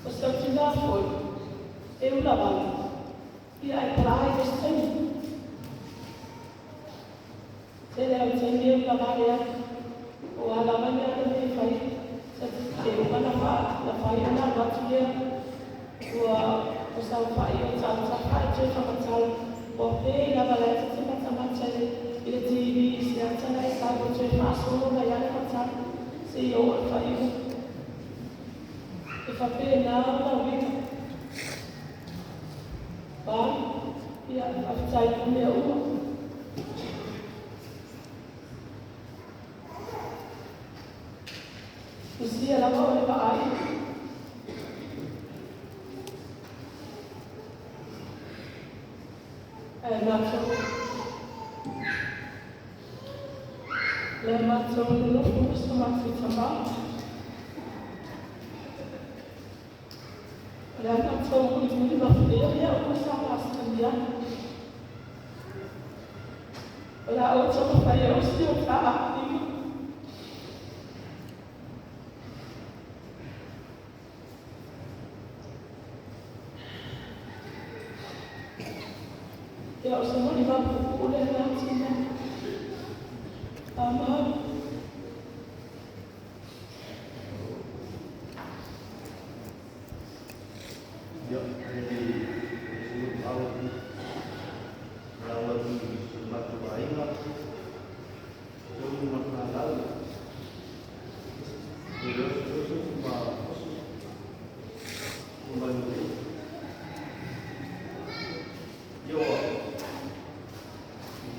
o seu tila foi, eu lavava, e aí para aí você leva sempre eu lavava, o alavanya também faz, eu na batia, o salfai, o salfai, o salfai, o pei, a valeta, se passa ele TV, se a cena está, você faz o da yana passar, se eu faz, e papel na vida, vai, e a sai com meu usia la voce vai le mazzo dello fusto mazzo sama le mazzo di la feria o questa pasta via la otto fai ostio fa ya semua di bawah boleh langsung aman ya jadi sebelum awal merawat suatu bayi lah sebelum mengenal terus membantu yo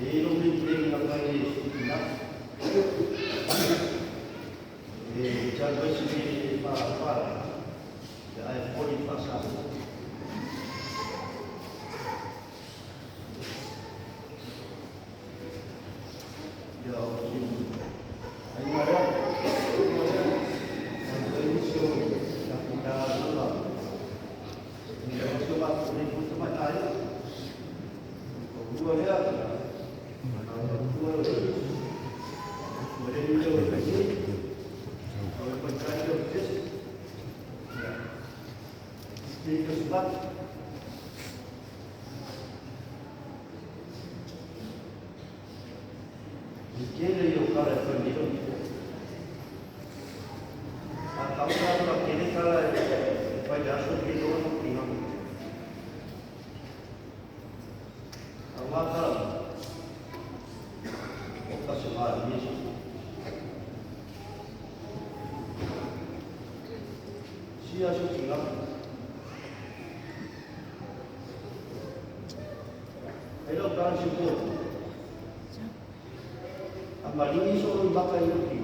jadi lebih tinggi lagi nak jaga sini para ya poli pasal ya ini ada isu yang kita lakukan ini coba untuk tempat lain dua dia Ini soal bakal ini.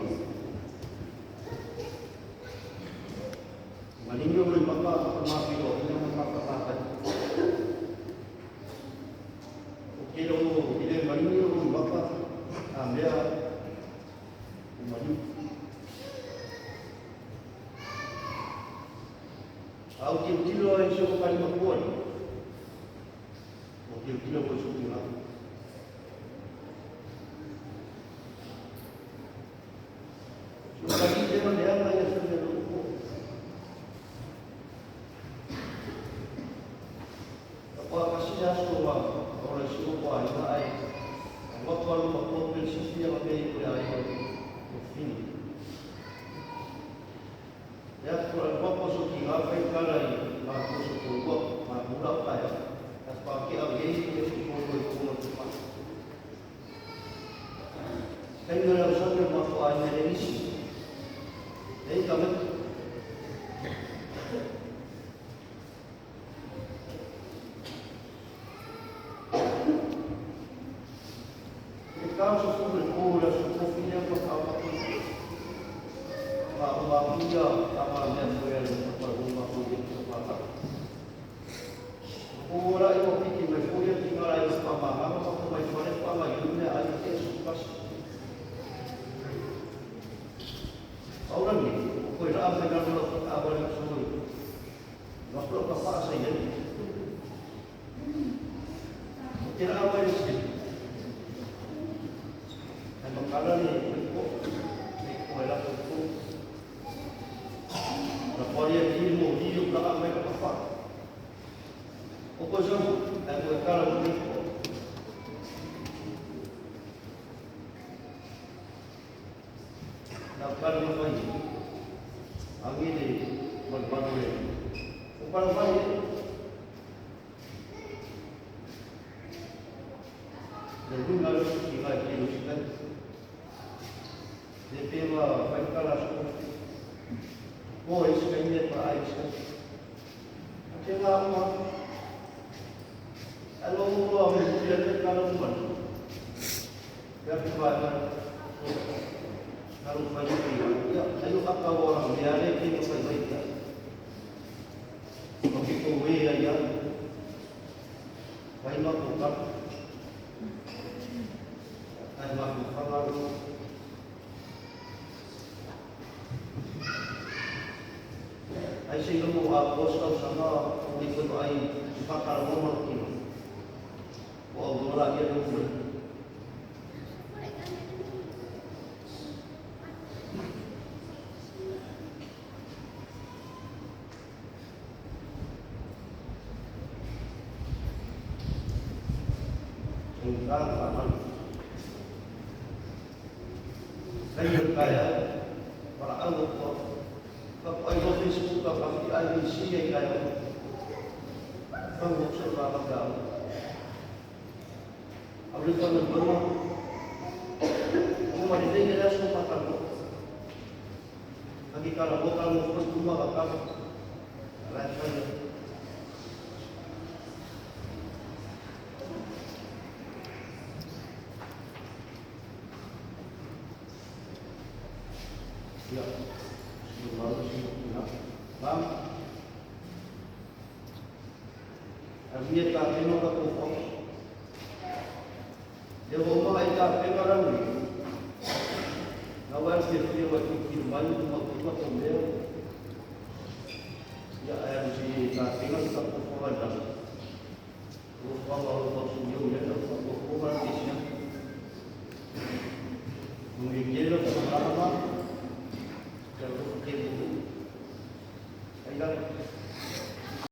Malinyo rin baka pamapilo, hindi naman makakapatid. Okay lang mo, hindi malinyo rin baka amya malinyo. Au tilo ay siya kung kalimakuan. O tilo ko siya kung Ocasião, a cara do tempo. Na cara do país. A minha magbagoy. O para o país. Jadi kalau kita ilustrasikan, dia tema vai falar sobre pois que ainda para isso. Até lá uma alo mo ang dia kalau buat. Tapi pada kalau banyak ya, ayo apa orang dia ada yang baik-baik. Begitu ya, baik nak ay magpapalaro. Ay sino mo apostol sa mga likod ay ipakaraw mo kino. O wala yan mo. Kayo kaya para ano po kapag ay Facebook kapag ay siya kayo pang-uksyon para magkakaroon. Ang rito ng mga kung marinig nila sa patalo nagkikarabotan mo kung kumakakap alam siya ya, sebelum sih, bang, artinya kafe no kapupok, dia bawa ay kafe orang ni, nawar sih waktu firman waktu pembel, ya ayam si kafe no kapupok ada, terus kalau konsumsi dia kapupok ada di sini, mungkin